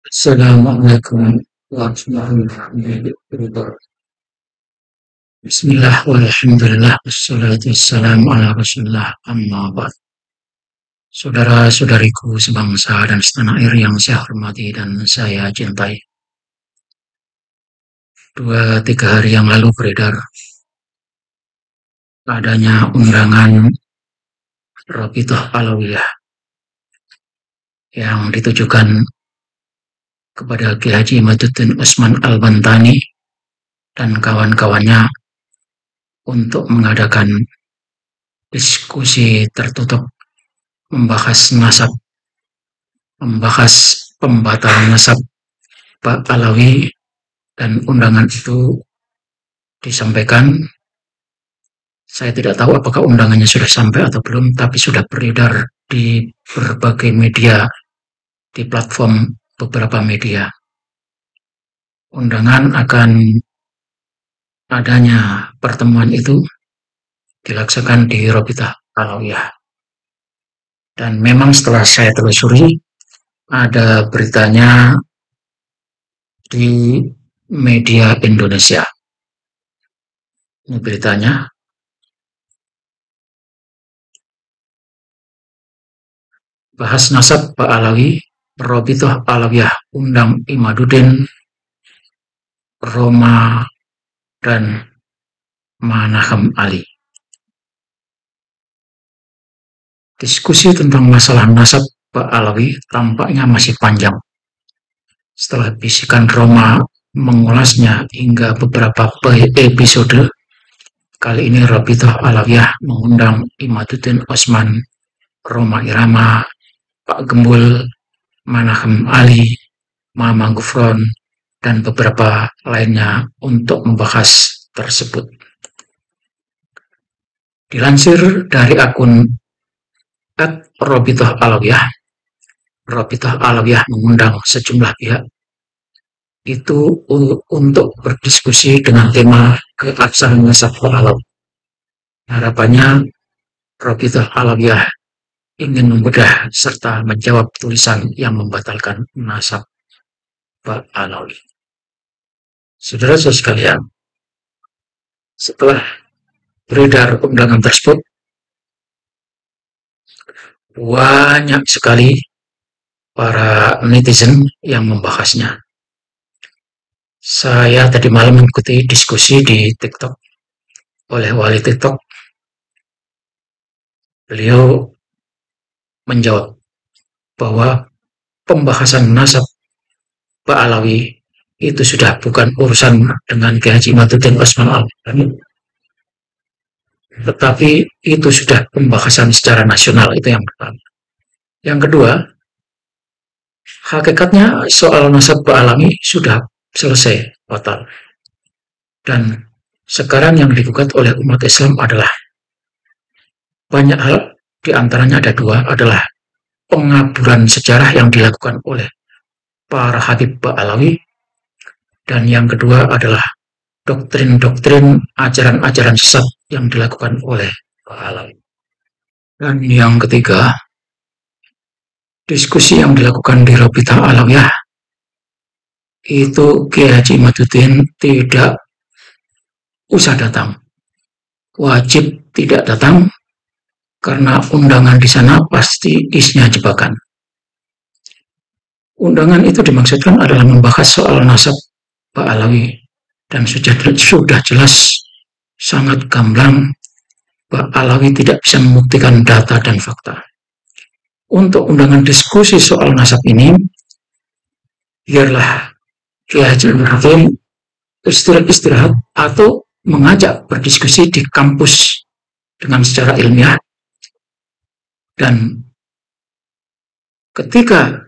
Assalamualaikum warahmatullahi wabarakatuh. Bismillah walhamdulillah wassalatu wassalamu ala rasulillah amma ba'd. Saudara-saudariku sebangsa dan setanah air yang saya hormati dan saya cintai. 2-3 hari yang lalu beredar adanya undangan Rabithah Alawiyah yang ditujukan kepada Kiai Haji Imaduddin Usman Al-Bantani dan kawan-kawannya untuk mengadakan diskusi tertutup membahas nasab, membahas pembatalan nasab Pak Alawi, dan undangan itu disampaikan. Saya tidak tahu apakah undangannya sudah sampai atau belum, tapi sudah beredar di berbagai media, di platform beberapa media. Undangan akan adanya pertemuan itu dilaksanakan di Rabithah Alawiyah. Dan memang setelah saya telusuri, ada beritanya di media Indonesia. Ini beritanya. Bahas nasab Pak Alawi, Rabithah Alawiyah undang Imaduddin, Roma, dan Manaham Ali. Diskusi tentang masalah nasab Pak Alawi tampaknya masih panjang. Setelah bisikan Roma mengulasnya hingga beberapa episode, kali ini Rabithah Alawiyah mengundang Imaduddin Usman, Roma Irama, Pak Gembul, Manaham Ali, Mamang Gufron, dan beberapa lainnya untuk membahas tersebut. Dilansir dari akun @Rabithah Alawiyah, Rabithah Alawiyah mengundang sejumlah pihak itu untuk berdiskusi dengan tema keabsahan nasab Pak Alawi. Harapannya Rabithah Alawiyah ingin membedah serta menjawab tulisan yang membatalkan nasab Pak Alawi. Saudara-saudara sekalian, setelah beredar undangan tersebut, banyak sekali para netizen yang membahasnya. Saya tadi malam mengikuti diskusi di TikTok oleh wali TikTok. Beliau menjawab bahwa pembahasan nasab Pak Alawi itu sudah bukan urusan dengan Kiai Haji Imaduddin Usman Al-Bantani, tetapi itu sudah pembahasan secara nasional. Itu yang pertama. Yang kedua, hakikatnya soal nasab Pak Alawi sudah selesai total. Dan sekarang yang digugat oleh umat Islam adalah banyak hal, diantaranya ada dua, adalah pengaburan sejarah yang dilakukan oleh para Habib Pak Alawi, dan yang kedua adalah doktrin-doktrin, ajaran-ajaran sesat yang dilakukan oleh Pak Alawi. Dan yang ketiga, diskusi yang dilakukan di Rabithah Alawiyah itu Kiai Haji Imaduddin tidak usah datang, wajib tidak datang, karena undangan di sana pasti isinya jebakan. Undangan itu dimaksudkan adalah membahas soal nasab Pak Alawi, dan sudah jelas sangat gamblang Pak Alawi tidak bisa membuktikan data dan fakta. Untuk undangan diskusi soal nasab ini, biarlah Kiai Haji Imaduddin istirahat atau mengajak berdiskusi di kampus dengan secara ilmiah. Dan ketika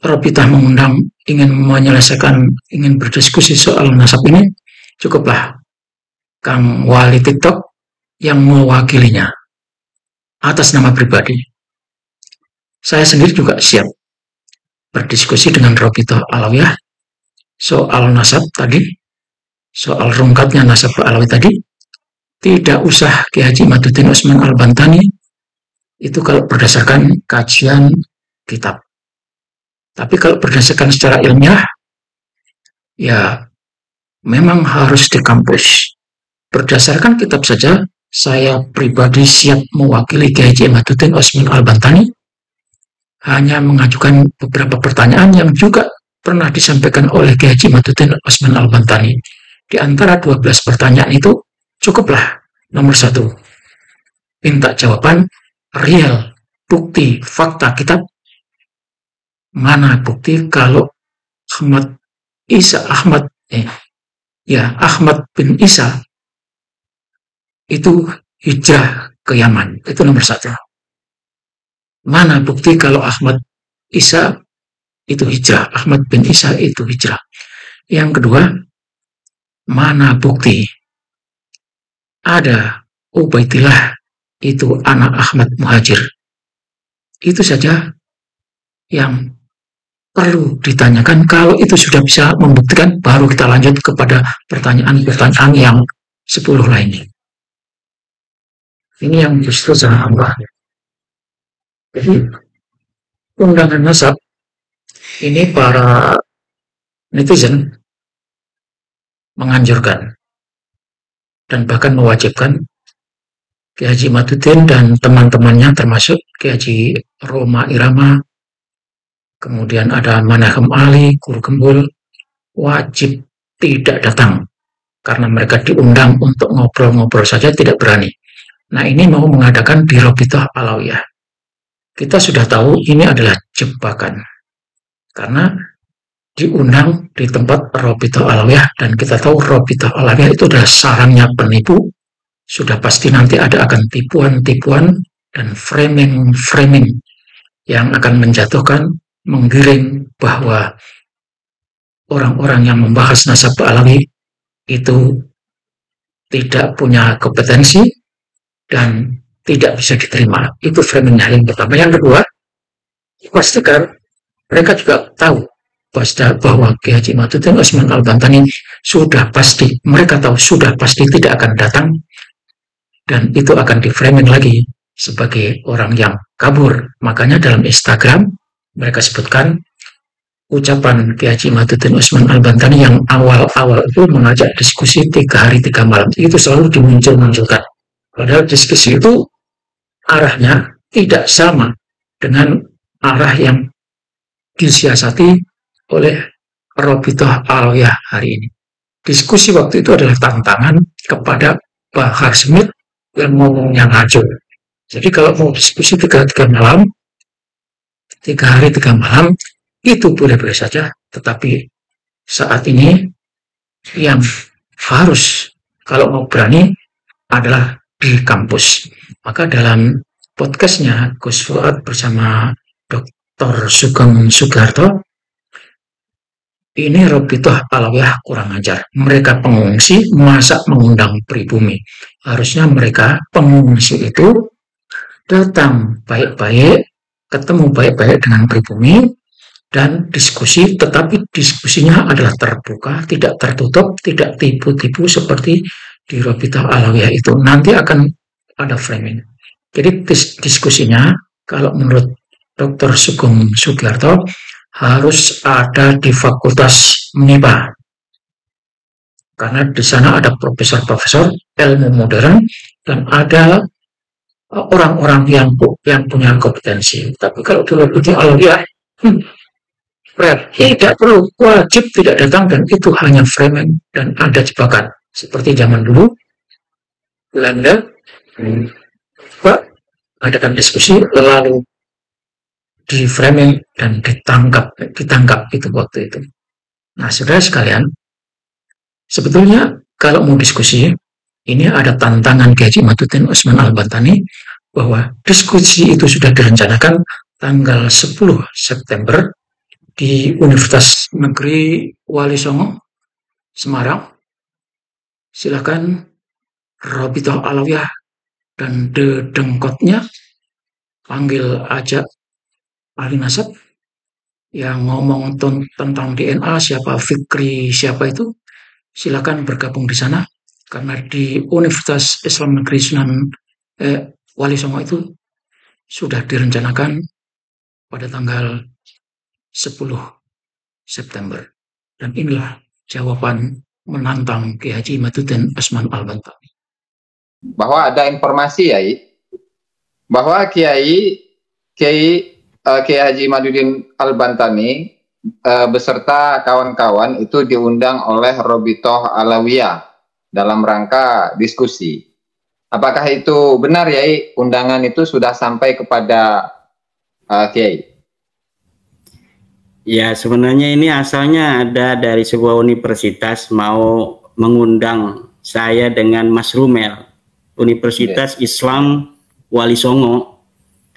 Rabithah mengundang ingin menyelesaikan, ingin berdiskusi soal nasab ini, cukuplah Kang Wali TikTok yang mewakilinya atas nama pribadi. Saya sendiri juga siap berdiskusi dengan Rabithah Alawiyah soal nasab tadi, soal rungkatnya nasab Pak Alawi tadi. Tidak usah Kiai Haji Imaduddin Usman Al-Bantani, itu kalau berdasarkan kajian kitab. Tapi kalau berdasarkan secara ilmiah, ya memang harus di kampus. Berdasarkan kitab saja, saya pribadi siap mewakili Kiai Haji Imaduddin Usman Al-Bantani, hanya mengajukan beberapa pertanyaan yang juga pernah disampaikan oleh Kiai Haji Imaduddin Usman Al-Bantani. Di antara 12 pertanyaan itu, cukuplah nomor 1, minta jawaban real, bukti, fakta kitab. Mana bukti kalau Ahmad Isa Ahmad Ahmad bin Isa itu hijrah ke Yaman. Itu nomor 1. Mana bukti kalau Ahmad Isa itu hijrah, Ahmad bin Isa itu hijrah. Yang kedua, mana bukti ada Ubaidillah itu anak Ahmad Muhajir. Itu saja yang perlu ditanyakan. Kalau itu sudah bisa membuktikan, baru kita lanjut kepada pertanyaan-pertanyaan yang 10 lainnya. Ini yang justru sangat tambah. Jadi, undangan nasab ini para netizen menganjurkan dan bahkan mewajibkan Kiai Haji Imaduddin dan teman-temannya, termasuk Kiai Haji Roma Irama, kemudian ada Manahem Ali, Guru Gembul, wajib tidak datang karena mereka diundang untuk ngobrol-ngobrol saja tidak berani. Nah, ini mau mengadakan di Robitoh Alawiyah. Kita sudah tahu ini adalah jebakan karena diundang di tempat Robitoh Alawiyah, dan kita tahu Robitoh Alawiyah itu adalah sarangnya penipu. Sudah pasti nanti akan tipuan-tipuan dan framing-framing yang akan menjatuhkan, menggiring bahwa orang-orang yang membahas nasab Alawi itu tidak punya kompetensi dan tidak bisa diterima. Itu framing yang pertama. Yang kedua, pastikan mereka juga tahu bahwa Kiai Haji Imaduddin Usman Al-Bantani sudah pasti, mereka tahu sudah pasti tidak akan datang, dan itu akan di-framing lagi sebagai orang yang kabur. Makanya dalam Instagram mereka sebutkan ucapan Kiai Haji Imaduddin Usman Al-Bantani yang awal-awal itu mengajak diskusi 3 hari 3 malam. Itu selalu dimuncul-munculkan. Padahal diskusi itu arahnya tidak sama dengan arah yang disiasati oleh Robitoh Alawiyah hari ini. Diskusi waktu itu adalah tantangan kepada Bahar Smith yang ngomongnya ngaco. Jadi kalau mau diskusi 3 malam, 3 hari 3 malam, itu boleh-boleh saja. Tetapi saat ini yang harus, kalau mau berani, adalah di kampus. Maka dalam podcastnya Gus Fuad bersama Dr. Sugeng Sugiharto, ini Robitoh Alawiyah kurang ajar. Mereka pengungsi, masa mengundang pribumi. Harusnya mereka pengungsi itu datang baik-baik, ketemu baik-baik dengan pribumi, dan diskusi, tetapi diskusinya adalah terbuka, tidak tertutup, tidak tipu-tipu seperti di Robitoh Alawiyah itu. Nanti akan ada framing. Jadi diskusinya, kalau menurut Dr. Sugeng Sugiharto, harus ada di Fakultas MIPA. Karena di sana ada profesor-profesor ilmu modern dan ada orang-orang yang punya kompetensi. Tapi kalau di Robitoh Alawiyah, tidak perlu, wajib tidak datang, dan itu hanya framing dan ada jebakan. Seperti zaman dulu, Belanda, Pak, adakan diskusi, lalu di framing dan ditangkap itu waktu itu. Nah, saudara sekalian, sebetulnya kalau mau diskusi, ini ada tantangan Kiai Haji Imaduddin Usman Al-Bantani bahwa diskusi itu sudah direncanakan tanggal 10 September di Universitas Negeri Wali Songo, Semarang. Silakan Robitoh Alawiyah dan dengkotnya panggil aja ahli nasab yang ngomong tentang DNA, siapa Fikri, siapa itu, silakan bergabung di sana. Karena di Universitas Islam Negeri Wali Songo itu sudah direncanakan pada tanggal 10 September. Dan inilah jawaban menantang Kiai Haji Imaduddin Usman Al-Bantami. Bahwa ada informasi ya, bahwa Kiai Haji Imaduddin Al-Bantami beserta kawan-kawan itu diundang oleh Robitoh Alawiyah dalam rangka diskusi. Apakah itu benar ya, undangan itu sudah sampai kepada Kiai? Ya, sebenarnya ini asalnya ada dari sebuah universitas mau mengundang saya dengan Mas Rumel, Universitas Islam Wali Songo,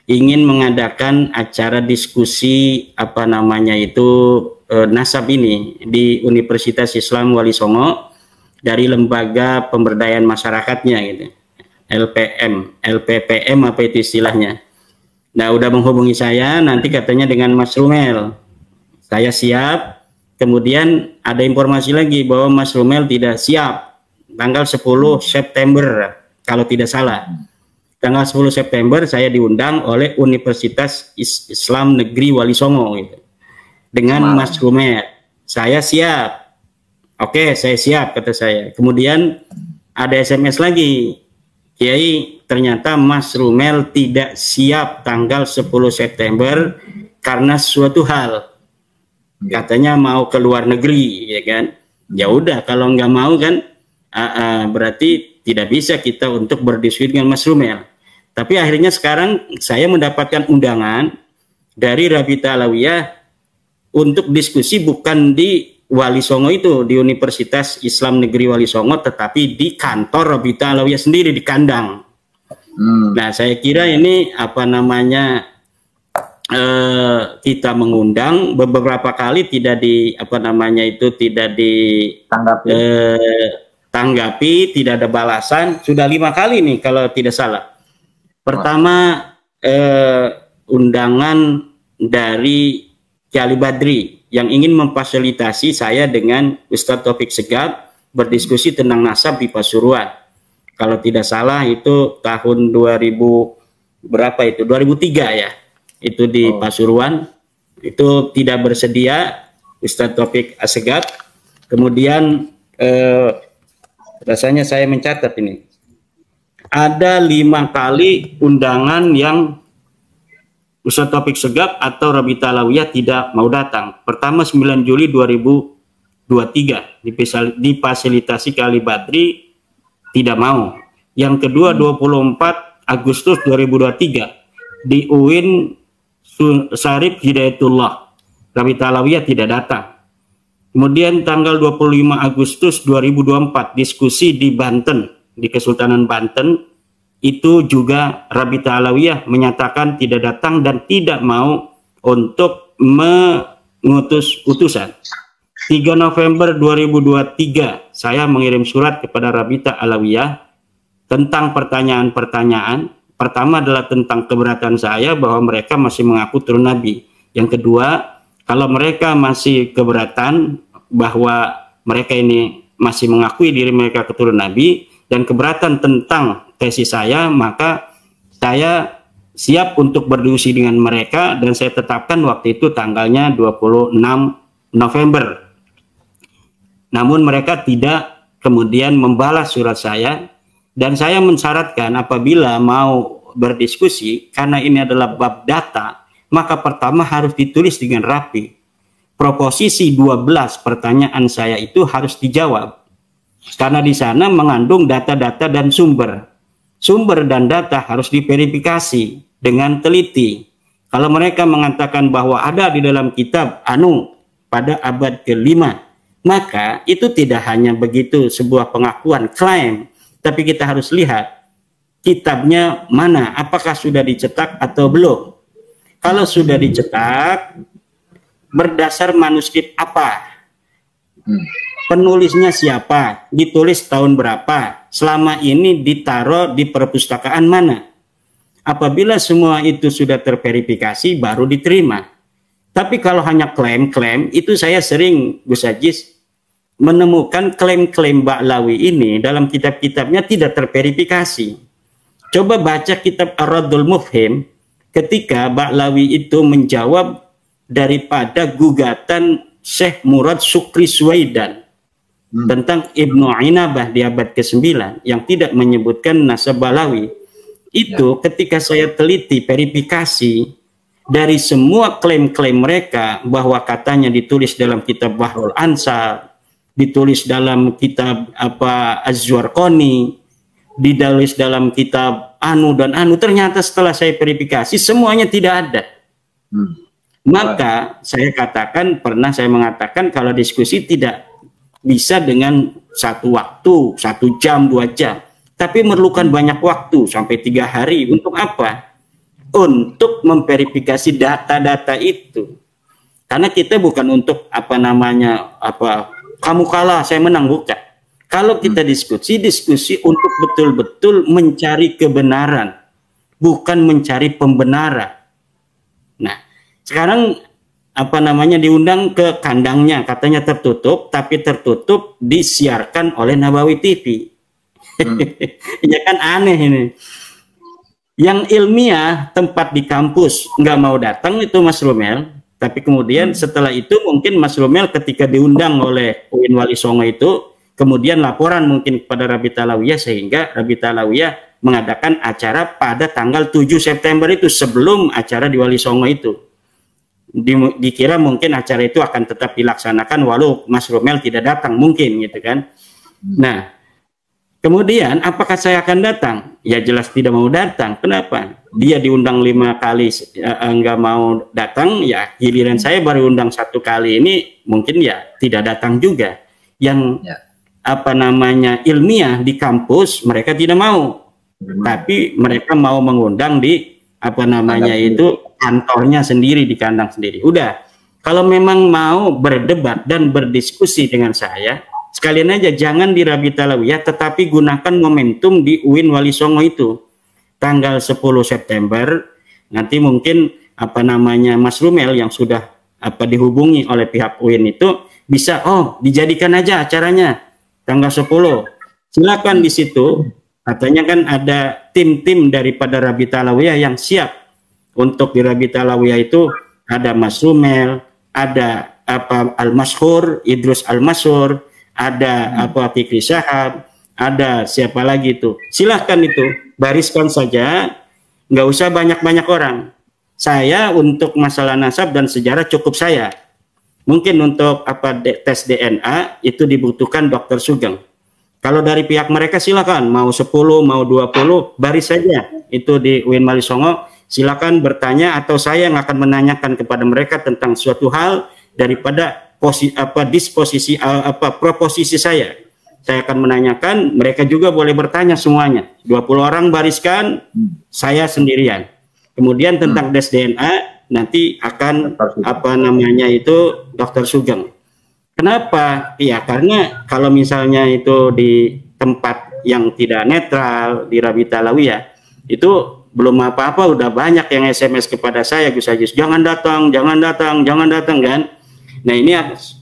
ingin mengadakan acara diskusi nasab ini di Universitas Islam Wali Songo dari lembaga pemberdayaan masyarakatnya gitu. LPPM apa itu istilahnya. Nah, udah menghubungi saya, nanti katanya dengan Mas Rumel. Saya siap. Kemudian ada informasi lagi bahwa Mas Rumel tidak siap tanggal 10 September kalau tidak salah. Tanggal 10 September saya diundang oleh Universitas Islam Negeri Wali Songo gitu. Dengan Mas Rumel. Saya siap. Oke, saya siap kata saya. Kemudian ada SMS lagi. Kiai, ternyata Mas Rumel tidak siap tanggal 10 September karena suatu hal. Katanya mau ke luar negeri, ya kan? Ya udah, kalau nggak mau kan, berarti tidak bisa kita untuk berdiskusi dengan Mas Rumel. Tapi akhirnya sekarang saya mendapatkan undangan dari Rabita Alawiyah untuk diskusi bukan di Wali Songo itu, di Universitas Islam Negeri Wali Songo, tetapi di kantor Rabita Alawiyah sendiri di kandang. Nah, saya kira ini kita mengundang beberapa kali tidak ditanggapi, tidak ada balasan. Sudah 5 kali nih kalau tidak salah. Pertama undangan dari Kiai Badri yang ingin memfasilitasi saya dengan Ustadz Taufik Segaf berdiskusi tentang nasab di Pasuruan. Kalau tidak salah itu tahun 2003 ya. Itu di Pasuruan, itu tidak bersedia Ustadz Taufik Segaf. Kemudian rasanya saya mencatat ini ada 5 kali undangan yang Ustadz Taufik Segaf atau Rabita Alawiyah tidak mau datang. Pertama 9 Juli 2023 difasilitasi Kiai Badri tidak mau. Yang kedua 24 Agustus 2023 di UIN Syarif Hidayatullah, Rabita Alawiyah tidak datang. Kemudian tanggal 25 Agustus 2024 diskusi di Banten, di Kesultanan Banten, itu juga Rabita Alawiyah menyatakan tidak datang dan tidak mau untuk mengutus utusan. 3 November 2023 saya mengirim surat kepada Rabita Alawiyah tentang pertanyaan-pertanyaan. Pertama adalah tentang keberatan saya bahwa mereka masih mengaku turun Nabi. Yang kedua, kalau mereka masih keberatan bahwa mereka ini masih mengakui diri mereka keturunan Nabi dan keberatan tentang tesis saya, maka saya siap untuk berdiskusi dengan mereka dan saya tetapkan waktu itu tanggalnya 26 November. Namun mereka tidak kemudian membalas surat saya. Dan saya mensyaratkan apabila mau berdiskusi, karena ini adalah bab data, maka pertama harus ditulis dengan rapi. Proposisi 12 pertanyaan saya itu harus dijawab. Karena di sana mengandung data-data dan sumber. Sumber dan data harus diverifikasi dengan teliti. Kalau mereka mengatakan bahwa ada di dalam kitab pada abad ke-5, maka itu tidak hanya begitu sebuah pengakuan, klaim, tapi kita harus lihat kitabnya mana, apakah sudah dicetak atau belum. Kalau sudah dicetak, berdasar manuskrip apa? Penulisnya siapa? Ditulis tahun berapa? Selama ini ditaruh di perpustakaan mana? Apabila semua itu sudah terverifikasi, baru diterima. Tapi kalau hanya klaim-klaim, itu saya sering, Gus Ajis, menemukan klaim-klaim Ba'lawi ini dalam kitab-kitabnya tidak terverifikasi. Coba baca kitab Ar-Raddul Mufhim ketika Ba'lawi itu menjawab daripada gugatan Syekh Murad Sukri Suwaidan tentang Ibnu Inabah di abad ke-9 yang tidak menyebutkan nasab Balawi. Itu ketika saya teliti verifikasi dari semua klaim-klaim mereka bahwa katanya ditulis dalam kitab Bahrul Ansar, ditulis dalam kitab Az-Zurqani, ditulis dalam kitab anu dan anu, ternyata setelah saya verifikasi semuanya tidak ada. Maka saya katakan, pernah saya mengatakan kalau diskusi tidak bisa dengan satu waktu, 1 jam, 2 jam, tapi memerlukan banyak waktu sampai 3 hari. Untuk apa? Untuk memverifikasi data-data itu. Karena kita bukan untuk kamu kalah saya menang, bukan. Kalau kita diskusi untuk betul-betul mencari kebenaran, bukan mencari pembenaran. Nah, sekarang diundang ke kandangnya, katanya tertutup, tapi tertutup disiarkan oleh Nabawi TV. Ya kan aneh ini. Yang ilmiah tempat di kampus nggak mau datang itu Mas Romel, tapi kemudian setelah itu mungkin Mas Romel ketika diundang oleh UIN Wali Songo itu, kemudian laporan mungkin kepada Rabita Alawiyah sehingga Rabita Alawiyah mengadakan acara pada tanggal 7 September itu sebelum acara di Wali Songo itu. Dikira mungkin acara itu akan tetap dilaksanakan walau Mas Romel tidak datang mungkin gitu kan. Nah, kemudian apakah saya akan datang? Ya jelas tidak mau datang. Kenapa? Dia diundang 5 kali enggak mau datang, ya giliran saya baru undang 1 kali ini mungkin ya tidak datang juga. Yang ilmiah di kampus mereka tidak mau. Tapi mereka mau mengundang di itu kantornya sendiri, di kandang sendiri. Udah, kalau memang mau berdebat dan berdiskusi dengan saya, sekalian aja jangan di Rabita Alawiyah, tetapi gunakan momentum di UIN Wali Songo itu tanggal 10 September. Nanti mungkin Mas Rumel yang sudah dihubungi oleh pihak UIN itu bisa dijadikan aja acaranya tanggal 10. Silakan di situ. Katanya kan ada tim-tim daripada Rabita Alawiyah yang siap untuk di Rabita Alawiyah itu. Ada Mas Rumel, ada Al-Mashhur, Idrus Al-Mashhur, ada Fikri Syahab, ada siapa lagi itu. Silahkan itu, bariskan saja, nggak usah banyak-banyak orang. Saya untuk masalah nasab dan sejarah cukup saya. Mungkin untuk tes DNA itu dibutuhkan Dokter Sugeng. Kalau dari pihak mereka silakan, mau 10, mau 20, baris saja itu di UIN Wali Songo. Silakan bertanya atau saya yang akan menanyakan kepada mereka tentang suatu hal daripada proposisi saya. Saya akan menanyakan, mereka juga boleh bertanya semuanya. 20 orang bariskan, saya sendirian. Kemudian tentang tes DNA nanti akan Dokter Sugeng. Kenapa? Ya karena kalau misalnya itu di tempat yang tidak netral di Rabita Alawiyah itu belum apa-apa udah banyak yang SMS kepada saya, Gus Ajis, jangan datang kan. Nah ini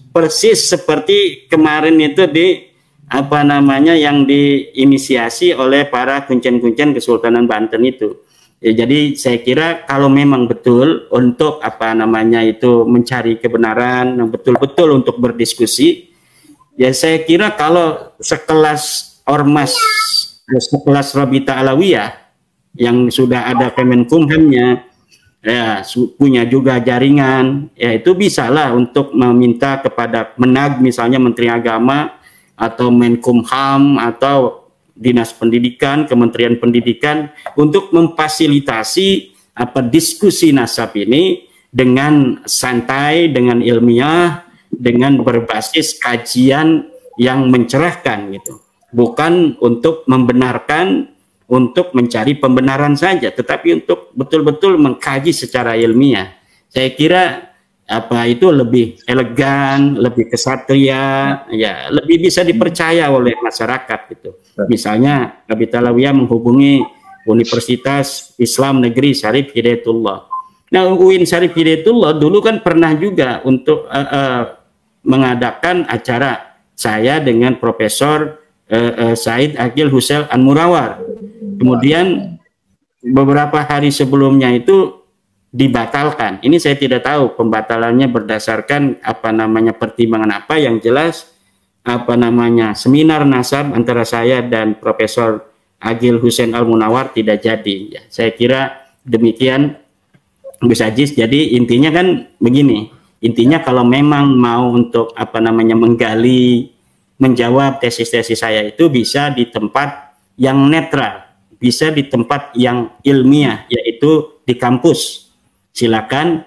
persis seperti kemarin itu di yang diinisiasi oleh para kuncen-kuncen Kesultanan Banten itu. Ya, jadi saya kira kalau memang betul untuk mencari kebenaran yang betul-betul untuk berdiskusi, ya saya kira kalau sekelas ormas, sekelas Rabita Alawiyah yang sudah ada Kemenkumhamnya, ya punya juga jaringan, ya itu bisalah untuk meminta kepada Menag misalnya Menteri Agama atau Menkumham atau Dinas Pendidikan, Kementerian Pendidikan untuk memfasilitasi diskusi nasab ini dengan santai, dengan ilmiah, dengan berbasis kajian yang mencerahkan gitu. Bukan untuk membenarkan, untuk mencari pembenaran saja, tetapi untuk betul-betul mengkaji secara ilmiah. Saya kira itu lebih elegan, lebih kesatria, ya lebih bisa dipercaya oleh masyarakat gitu. Misalnya Rabita Alawiyah menghubungi Universitas Islam Negeri Syarif Hidayatullah. Nah, UIN Syarif Hidayatullah dulu kan pernah juga untuk mengadakan acara saya dengan Profesor Said Akil Hussein An-Murawar. Kemudian beberapa hari sebelumnya itu dibatalkan. Ini saya tidak tahu pembatalannya berdasarkan pertimbangan apa. Yang jelas seminar nasab antara saya dan Profesor Agil Hussein Al Munawar tidak jadi. Ya, saya kira demikian, Gus Aziz. Jadi intinya kan begini. Intinya kalau memang mau untuk menggali, menjawab tesis-tesis saya itu bisa di tempat yang netral, bisa di tempat yang ilmiah, yaitu di kampus. Silakan.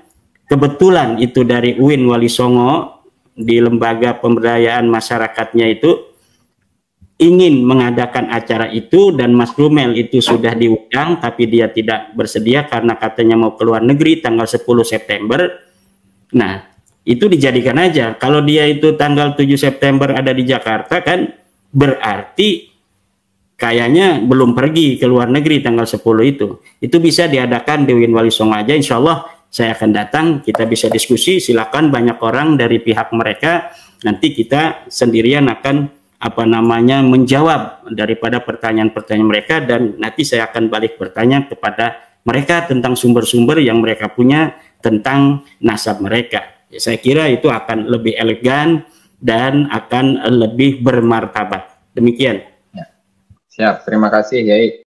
Kebetulan itu dari UIN Wali Songo, di lembaga pemberdayaan masyarakatnya itu ingin mengadakan acara itu, dan Mas Rumel itu sudah diundang tapi dia tidak bersedia karena katanya mau keluar negeri tanggal 10 September. Nah, itu dijadikan aja. Kalau dia itu tanggal 7 September ada di Jakarta, kan berarti kayaknya belum pergi ke luar negeri tanggal 10 itu. Itu bisa diadakan di UIN Wali Songo aja. Insya Allah saya akan datang, kita bisa diskusi. Silakan banyak orang dari pihak mereka. Nanti kita sendirian akan menjawab daripada pertanyaan-pertanyaan mereka, dan nanti saya akan balik bertanya kepada mereka tentang sumber-sumber yang mereka punya tentang nasab mereka. Ya, saya kira itu akan lebih elegan dan akan lebih bermartabat. Demikian. Siap, terima kasih Yai.